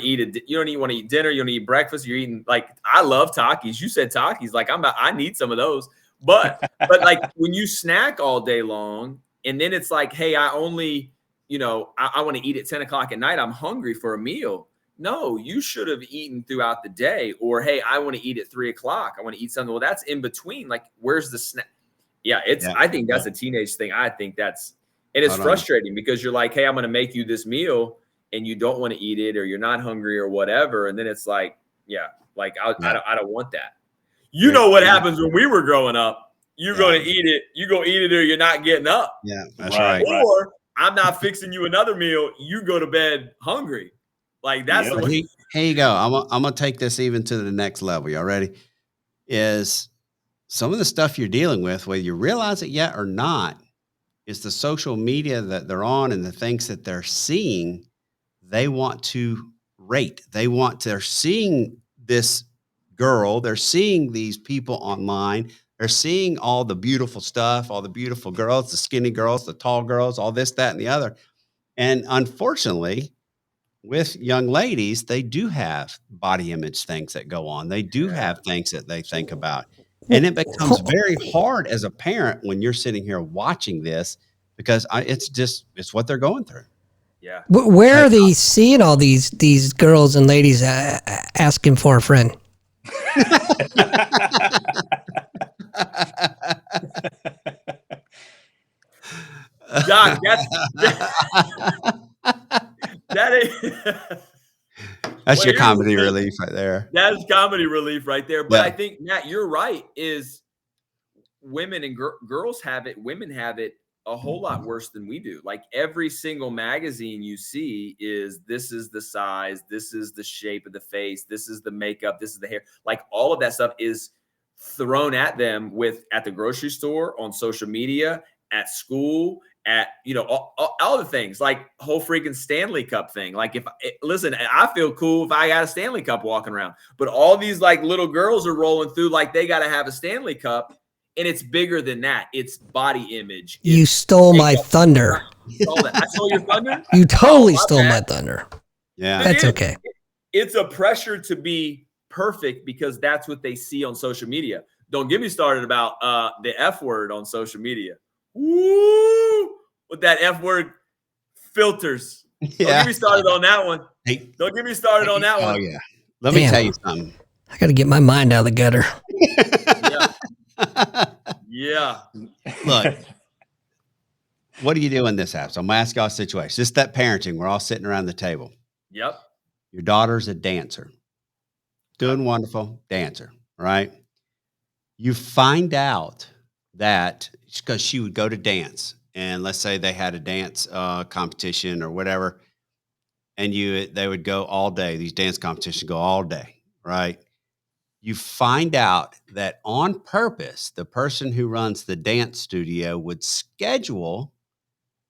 eat dinner, you don't eat breakfast, you're eating like I love Takis. You said Takis, like I need some of those. But like when you snack all day long and then it's like, hey, I only, I want to eat at 10 o'clock at night. I'm hungry for a meal. No, you should have eaten throughout the day. Or, hey, I want to eat at 3 o'clock. I want to eat something. Well, that's in between. Like, where's the snack? Yeah, I think that's a teenage thing. I think and it's frustrating because you're like, hey, I'm going to make you this meal and you don't want to eat it or you're not hungry or whatever. And then it's like, I don't want that. You know what happens when we were growing up. You're going to eat it. You go eat it or you're not getting up. Yeah, that's right. Or I'm not fixing you another meal. You go to bed hungry. Like that's the way. Here you go. I'm gonna take this even to the next level. Y'all ready? Is some of the stuff you're dealing with, whether you realize it yet or not, is the social media that they're on and the things that they're seeing. They want to rate. They're seeing this girl. They're seeing these people online. They're seeing all the beautiful stuff, all the beautiful girls, the skinny girls, the tall girls, all this, that, and the other. And unfortunately, with young ladies, they do have body image things that go on. They do have things that they think about. And it becomes very hard as a parent when you're sitting here watching this because it's what they're going through. Yeah. Where are they seeing all these girls and ladies asking for a friend? Doc, that is that's your comedy relief right there. That's comedy relief right there. But I think, Matt, you're right. Is women and girls have it. Women have it a whole lot worse than we do. Like every single magazine you see this is the size, this is the shape of the face, this is the makeup, this is the hair. Like all of that stuff is thrown at them at the grocery store, on social media, at school, at all the things, like whole freaking Stanley Cup thing. Like listen, I feel cool if I got a Stanley Cup walking around, but all these like little girls are rolling through like they got to have a Stanley Cup. And it's bigger than that. It's body image. You stole my thunder. I stole your thunder? You totally stole my thunder. Yeah. That's okay. It's a pressure to be perfect because that's what they see on social media. Don't get me started about the F word on social media. Woo! With that F word filters. Don't Yeah. get me started on that one. Hey, Don't get me started on that one. oh yeah. Let me Damn. tell you something. I got to get my mind out of the gutter. Yeah. Look, what do you do in this house? So I'm gonna ask y'all a situation. Just that parenting. We're all sitting around the table. Yep. Your daughter's a dancer. Doing wonderful, dancer, right? You find out that because she would go to dance, and let's say they had a dance competition or whatever, and they would go all day. These dance competitions go all day, right? You find out that on purpose, the person who runs the dance studio would schedule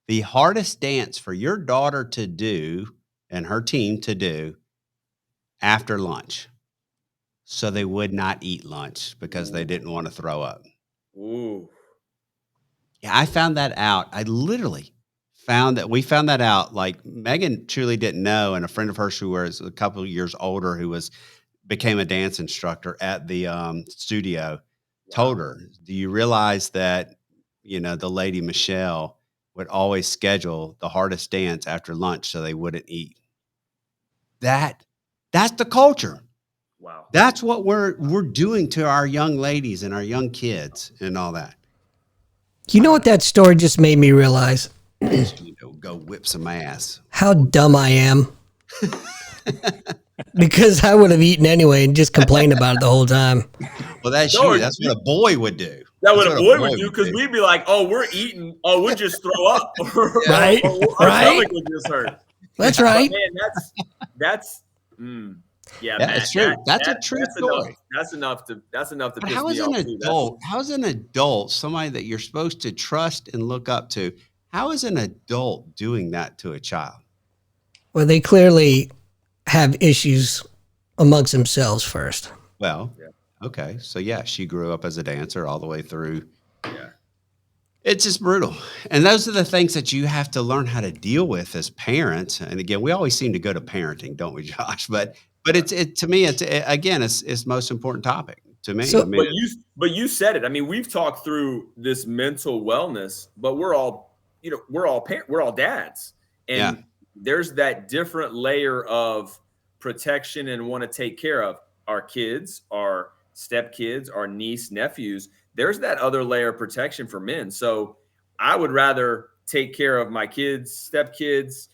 the hardest dance for your daughter to do and her team to do after lunch. So they would not eat lunch because they didn't want to throw up. Ooh. Yeah, I found that out. I literally we found that out. Like Megan truly didn't know. And a friend of hers who was a couple of years older, who became a dance instructor at the studio, told her, do you realize that, the lady Michelle would always schedule the hardest dance after lunch so they wouldn't eat? That's the culture. Wow. That's what we're doing to our young ladies and our young kids and all that. You know what that story just made me realize? Go whip some ass. How dumb I am. Because I would have eaten anyway and just complained about it the whole time. Well, that's you. That's what a boy would do. That's what a boy would do, because we'd be like, oh, we're eating. Oh, we'll just throw up. Right? Our stomach would just hurt. That's right. But man, that's yeah, Yeah, Matt, it's true. That's a true story. That's enough to But piss how me is off an too. adult? How's an adult, somebody that you're supposed to trust and look up to? How is an adult doing that to a child? Well, they clearly have issues amongst themselves first. Well, okay. So yeah, she grew up as a dancer all the way through. Yeah. It's just brutal. And those are the things that you have to learn how to deal with as parents. And again, we always seem to go to parenting, don't we, Josh? But to me, it's the most important topic to me. So- I mean, But you said it. I mean, we've talked through this mental wellness, but we're all dads, and there's that different layer of protection and want to take care of our kids, our stepkids, our niece, nephews. There's that other layer of protection for men. So I would rather take care of my kids, stepkids,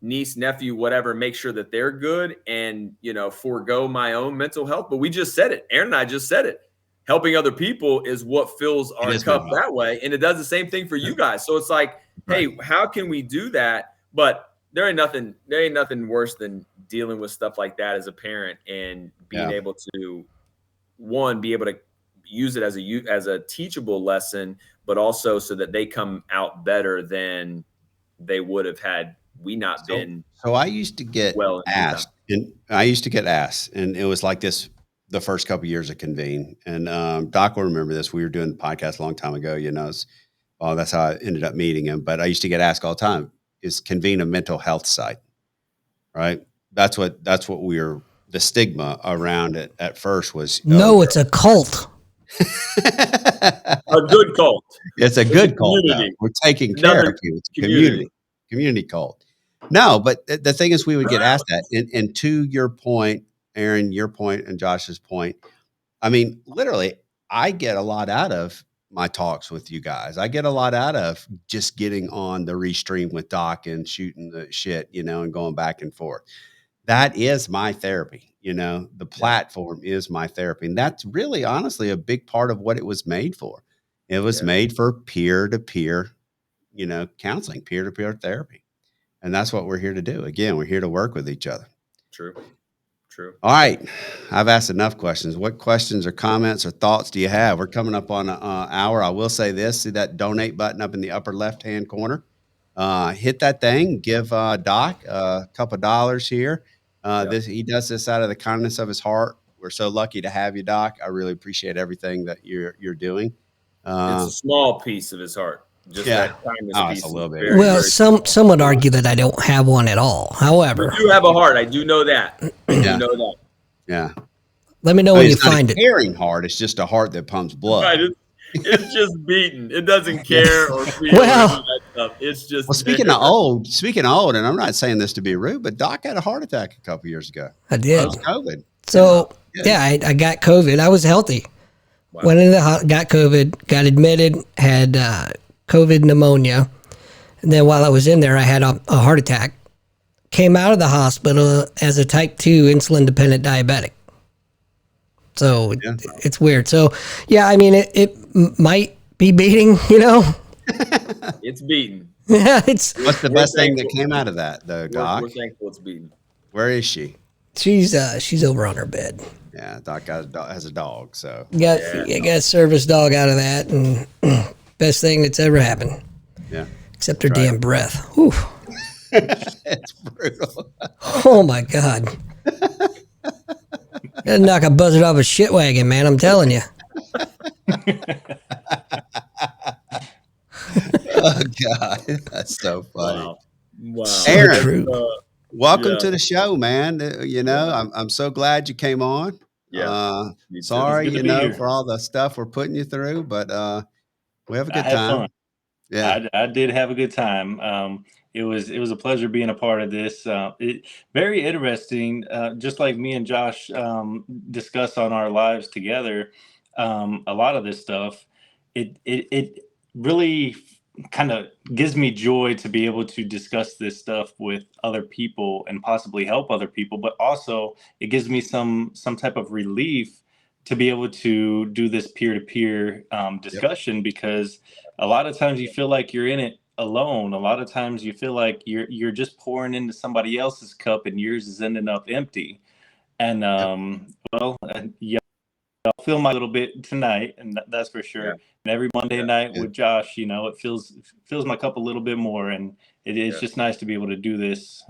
niece, nephew, whatever, make sure that they're good and, forego my own mental health. But we just said it. Aaron and I just said it. Helping other people is what fills our cup that way. And it does the same thing for you guys. So it's like, hey, how can we do that? But there ain't nothing worse than dealing with stuff like that as a parent and being able to, be able to use it as a teachable lesson, but also so that they come out better than they would have had we not been. So I used to get asked, and it was like this the first couple of years of Convene. And Doc will remember this. We were doing the podcast a long time ago, that's how I ended up meeting him. But I used to get asked all the time, is Convene a mental health site? Right? That's what the stigma around it at first was. No, it's a cult. A good cult. It's a good cult. We're taking care of you. It's a community cult. No, but the thing is, we would get asked that. And to your point, Aaron, your point and Josh's point, I mean, literally, I get a lot out of my talks with you guys. I get a lot out of just getting on the restream with Doc and shooting the shit, and going back and forth. That is my therapy. The platform is my therapy. And that's really, honestly, a big part of what it was made for. It was made for peer-to-peer, counseling, peer-to-peer therapy. And that's what we're here to do. Again, we're here to work with each other. True. All right. I've asked enough questions. What questions or comments or thoughts do you have? We're coming up on an hour. I will say this. See that donate button up in the upper left-hand corner? Hit that thing. Give Doc a couple of dollars here. He does this out of the kindness of his heart. We're so lucky to have you, Doc. I really appreciate everything that you're doing. It's a small piece of his heart. Just that kindness piece. It's a little bit. Very, Well, very some would argue that I don't have one at all. However, you do have a heart. I do know that. Yeah. know that. Yeah. Let me know when you find it. Caring heart. It's just a heart that pumps blood. Right. It's just beaten. It doesn't care or feel Well, any of that stuff. It's just. Well, speaking of old, and I'm not saying this to be rude, but Doc had a heart attack a couple years ago. I It did. was COVID. So yeah, I got COVID. I was healthy. Wow. Went into got COVID, got admitted, had COVID pneumonia. And then while I was in there, I had a heart attack. Came out of the hospital as a type 2 insulin dependent diabetic. So it's weird. So yeah, I mean, it might be beating, you know. It's beaten. Yeah, What's the best thing that came out of that, though, Doc? We're thankful it's beaten. Where is she? she's over on her bed. Yeah, Doc has a dog, so. Got a service dog out of that, and best thing that's ever happened. Yeah. Except her damn breath. Whew. It's brutal. Oh my God. That'd knock a buzzard off a shit wagon, man. I'm telling you. Oh God, that's so funny. Wow. Aaron, welcome to the show, man. You know, I'm so glad you came on. Yeah. Sorry, for all the stuff we're putting you through, but we have a good time. Fun. Yeah, I did have a good time. It was a pleasure being a part of this. Very interesting. Just like me and Josh discuss on our lives together, a lot of this stuff. It really kind of gives me joy to be able to discuss this stuff with other people and possibly help other people, but also it gives me some type of relief to be able to do this peer-to-peer discussion, because a lot of times you feel like you're in it alone. A lot of times you feel like you're just pouring into somebody else's cup and yours is ending up empty. And y'all feel my little bit tonight, and that's for sure. And every Monday night with Josh, it fills my cup a little bit more, and it's just nice to be able to do this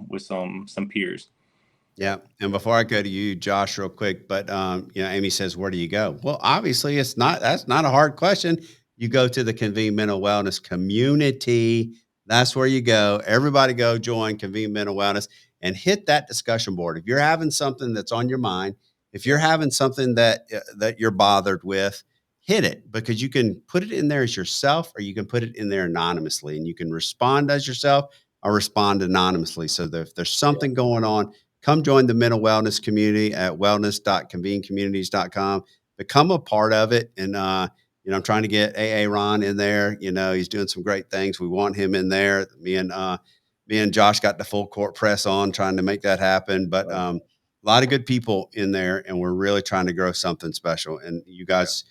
with some peers. Yeah. And before I go to you, Josh, real quick, but Amy says, where do you go? Well, obviously that's not a hard question. You go to the Convene Mental Wellness community. That's where you go. Everybody go join Convene Mental Wellness and hit that discussion board. If you're having something that's on your mind, if you're having something that you're bothered with, hit it, because you can put it in there as yourself, or you can put it in there anonymously, and you can respond as yourself or respond anonymously. So if there's something going on, come join the mental wellness community at wellness.convenecommunities.com. Become a part of it. And, I'm trying to get AA Ron in there. He's doing some great things. We want him in there. Me and Josh got the full court press on trying to make that happen. But a lot of good people in there, and we're really trying to grow something special. And you guys,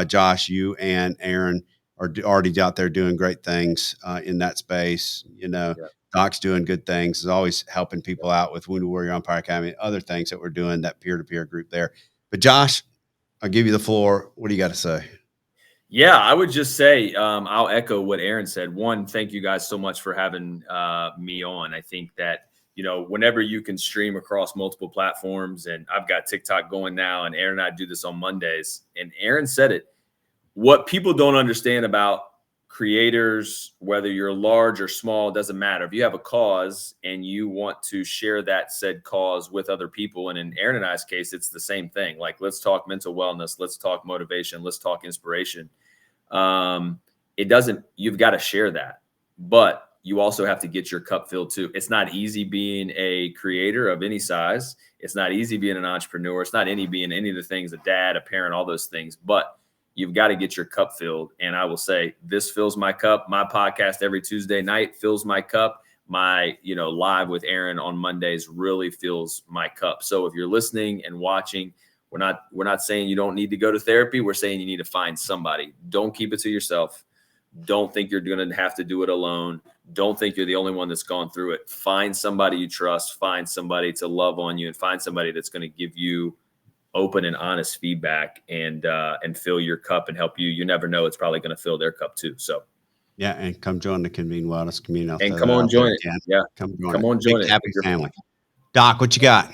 Josh, you and Aaron are already out there doing great things in that space. Doc's doing good things. Is always helping people out with Wounded Warrior Umpire Academy, other things that we're doing, that peer-to-peer group there. But Josh, I'll give you the floor. What do you got to say? Yeah, I would just say I'll echo what Aaron said. One, thank you guys so much for having me on. I think that, whenever you can stream across multiple platforms, and I've got TikTok going now, and Aaron and I do this on Mondays, and Aaron said it. What people don't understand about creators, whether you're large or small, doesn't matter. If you have a cause and you want to share that said cause with other people, and in Aaron and I's case, it's the same thing. Like, let's talk mental wellness, let's talk motivation, let's talk inspiration. You've got to share that, but you also have to get your cup filled too. It's not easy being a creator of any size. It's not easy being an entrepreneur. It's not any being any of the things, a dad, a parent, all those things, but you've got to get your cup filled. And I will say, this fills my cup. My podcast every Tuesday night fills my cup. My, live with Aaron on Mondays really fills my cup. So if you're listening and watching, we're not saying you don't need to go to therapy. We're saying you need to find somebody. Don't keep it to yourself. Don't think you're going to have to do it alone. Don't think you're the only one that's gone through it. Find somebody you trust. Find somebody to love on you, and find somebody that's going to give you open and honest feedback and fill your cup and help you. You never know. It's probably going to fill their cup too. So. Yeah. And come join the Convene Wellness community. And come on, join it. Yeah. Come on, join it. Happy family. Doc, what you got?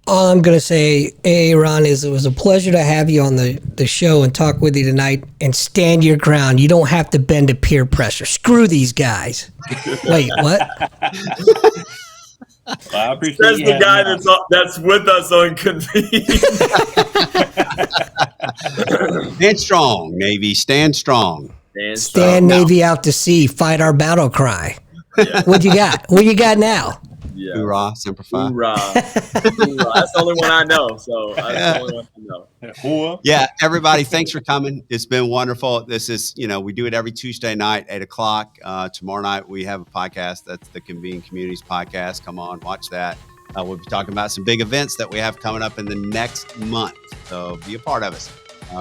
All I'm going to say, Ron, is it was a pleasure to have you on the show and talk with you tonight, and stand your ground. You don't have to bend to peer pressure. Screw these guys. Wait, what? I appreciate That's the guy that's with us on Convene. Stand strong, Navy. Stand strong. Stand Navy out to sea. Fight our battle cry. Yeah. What you got? What you got now? Yeah. Hoorah, Semper Fi. Hoorah. Hoorah. That's the only one I know. So that's the only one I know. Yeah, everybody, thanks for coming. It's been wonderful. This is, we do it every Tuesday night, 8:00. Tomorrow night, we have a podcast. That's the Convene Communities podcast. Come on, watch that. We'll be talking about some big events that we have coming up in the next month. So be a part of us.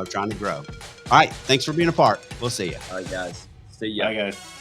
Trying to grow. All right. Thanks for being a part. We'll see you. All right, guys. See ya. Bye, guys.